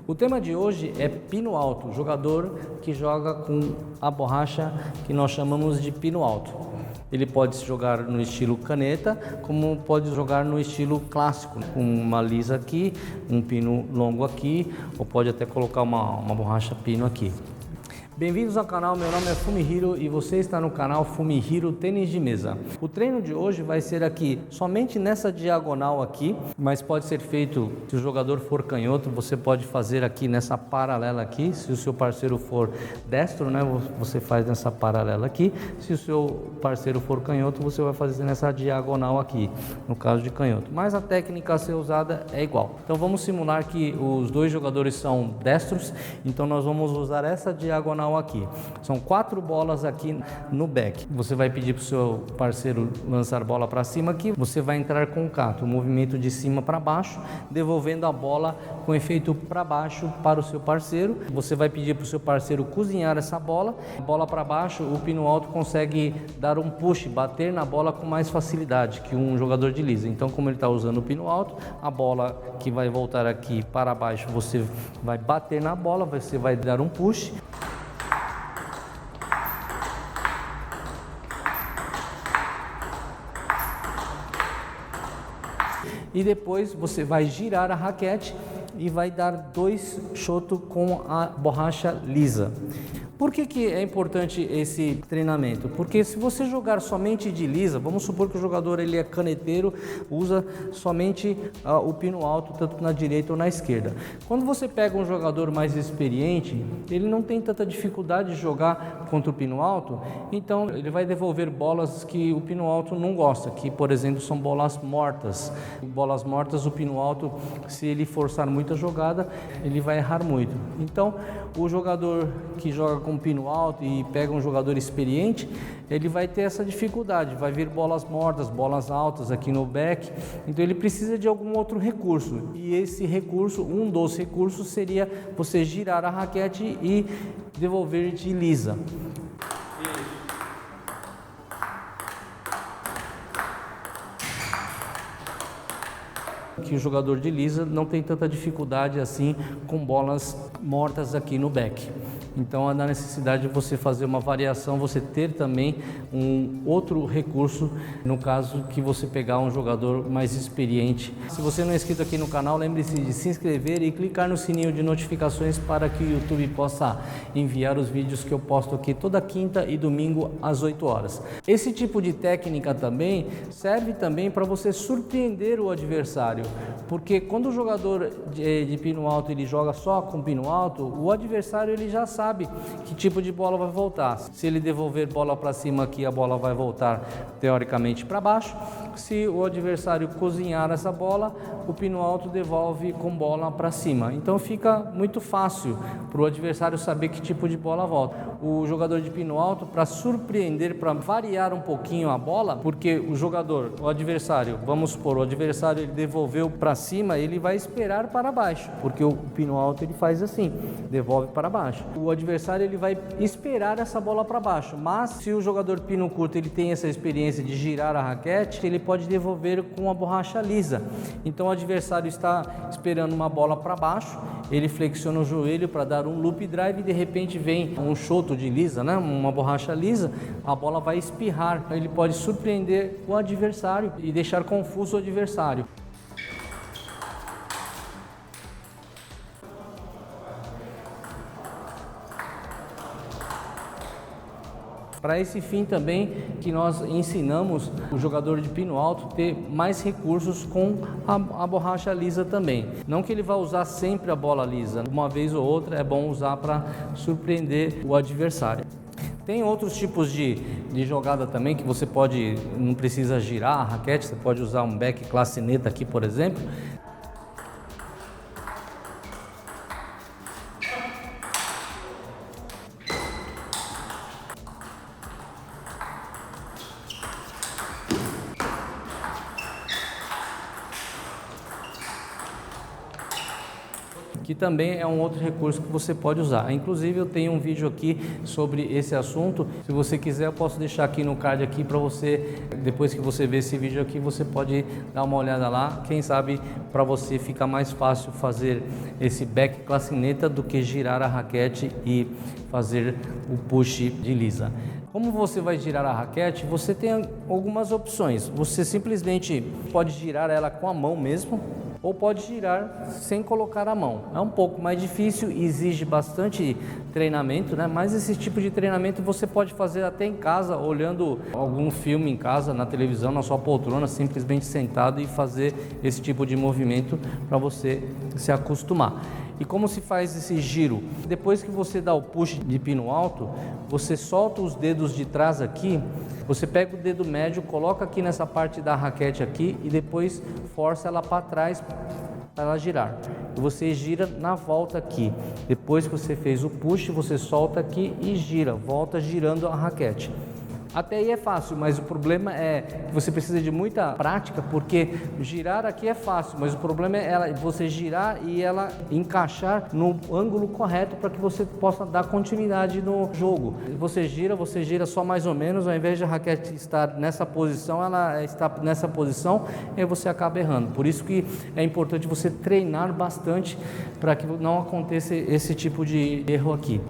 O tema de hoje é pino alto, jogador que joga com a borracha que nós chamamos de pino alto. Ele pode se jogar no estilo caneta, como pode jogar no estilo clássico, com uma lisa aqui, um pino longo aqui, ou pode até colocar uma borracha pino aqui. Bem-vindos ao canal, meu nome é Fumihiro e você está no canal Fumihiro Tênis de Mesa. O treino de hoje vai ser aqui, somente nessa diagonal aqui, mas pode ser feito, se o jogador for canhoto, você pode fazer aqui nessa paralela aqui, se o seu parceiro for destro, né, você faz nessa paralela aqui, se o seu parceiro for canhoto, você vai fazer nessa diagonal aqui, no caso de canhoto, mas a técnica a ser usada é igual. Então vamos simular que os dois jogadores são destros, então nós vamos usar essa diagonal aqui. São 4 bolas aqui no back. Você vai pedir para o seu parceiro lançar bola para cima aqui. Você vai entrar com o cato, o movimento de cima para baixo, devolvendo a bola com efeito para baixo para o seu parceiro. Você vai pedir para o seu parceiro cozinhar essa bola. Bola para baixo, o pino alto consegue dar um push, bater na bola com mais facilidade que um jogador de lisa. Então, como ele está usando o pino alto, a bola que vai voltar aqui para baixo, você vai bater na bola, você vai dar um push. E depois você vai girar a raquete e vai dar 2 shotos com a borracha lisa. Por que é importante esse treinamento? Porque se você jogar somente de lisa, vamos supor que o jogador ele é caneteiro, usa somente o pino alto, tanto na direita ou na esquerda. Quando você pega um jogador mais experiente, ele não tem tanta dificuldade de jogar contra o pino alto, então ele vai devolver bolas que o pino alto não gosta, que por exemplo são bolas mortas. Bolas mortas, o pino alto, se ele forçar muita jogada, ele vai errar muito. Então, o jogador que joga com pino alto e pega um jogador experiente, ele vai ter essa dificuldade, vai vir bolas mortas, bolas altas aqui no back, então ele precisa de algum outro recurso, e esse recurso, um dos recursos seria você girar a raquete e devolver de lisa. Que o jogador de lisa não tem tanta dificuldade assim com bolas mortas aqui no back. Então há necessidade de você fazer uma variação, você ter também um outro recurso no caso que você pegar um jogador mais experiente. Se você não é inscrito aqui no canal, lembre-se de se inscrever e clicar no sininho de notificações para que o YouTube possa enviar os vídeos que eu posto aqui toda quinta e domingo às 8 horas. Esse tipo de técnica também serve também para você surpreender o adversário, porque quando o jogador de pino alto ele joga só com pino alto, o adversário ele já sabe que tipo de bola vai voltar. Se ele devolver bola para cima aqui, a bola vai voltar teoricamente para baixo. Se o adversário cozinhar essa bola, o pino alto devolve com bola para cima. Então fica muito fácil para o adversário saber que tipo de bola volta. O jogador de pino alto, para surpreender, para variar um pouquinho a bola, porque o adversário, vamos supor, o adversário ele devolveu para cima, ele vai esperar para baixo, porque o pino alto ele faz assim, devolve para baixo. O adversário ele vai esperar essa bola para baixo, mas se o jogador pino curto ele tem essa experiência de girar a raquete, ele pode devolver com a borracha lisa. Então o adversário está esperando uma bola para baixo, ele flexiona o joelho para dar um loop drive e de repente vem um shoto de lisa, né? Uma borracha lisa, a bola vai espirrar, ele pode surpreender o adversário e deixar confuso o adversário. Para esse fim também que nós ensinamos o jogador de pino alto ter mais recursos com a borracha lisa também. Não que ele vá usar sempre a bola lisa, uma vez ou outra é bom usar para surpreender o adversário. Tem outros tipos de jogada também que você não precisa girar a raquete, você pode usar um back clacineta aqui, por exemplo. que também é um outro recurso que você pode usar. Inclusive eu tenho um vídeo aqui sobre esse assunto, se você quiser eu posso deixar aqui no card aqui para você, depois que você ver esse vídeo aqui, você pode dar uma olhada lá, quem sabe para você fica mais fácil fazer esse back clacineta do que girar a raquete e fazer o push de lisa. Como você vai girar a raquete, você tem algumas opções. Você simplesmente pode girar ela com a mão mesmo, ou pode girar sem colocar a mão. É um pouco mais difícil e exige bastante treinamento, né? Mas esse tipo de treinamento você pode fazer até em casa, olhando algum filme em casa, na televisão, na sua poltrona, simplesmente sentado e fazer esse tipo de movimento para você se acostumar. E como se faz esse giro? Depois que você dá o push de pino alto, você solta os dedos de trás aqui, você pega o dedo médio, coloca aqui nessa parte da raquete aqui e depois força ela para trás para ela girar. E você gira na volta aqui. Depois que você fez o push, você solta aqui e gira, volta girando a raquete. Até aí é fácil, mas o problema é que você precisa de muita prática, porque girar aqui é fácil, mas o problema é você girar e ela encaixar no ângulo correto para que você possa dar continuidade no jogo. Você gira só mais ou menos, ao invés de a raquete estar nessa posição, ela está nessa posição e aí você acaba errando. Por isso que é importante você treinar bastante para que não aconteça esse tipo de erro aqui.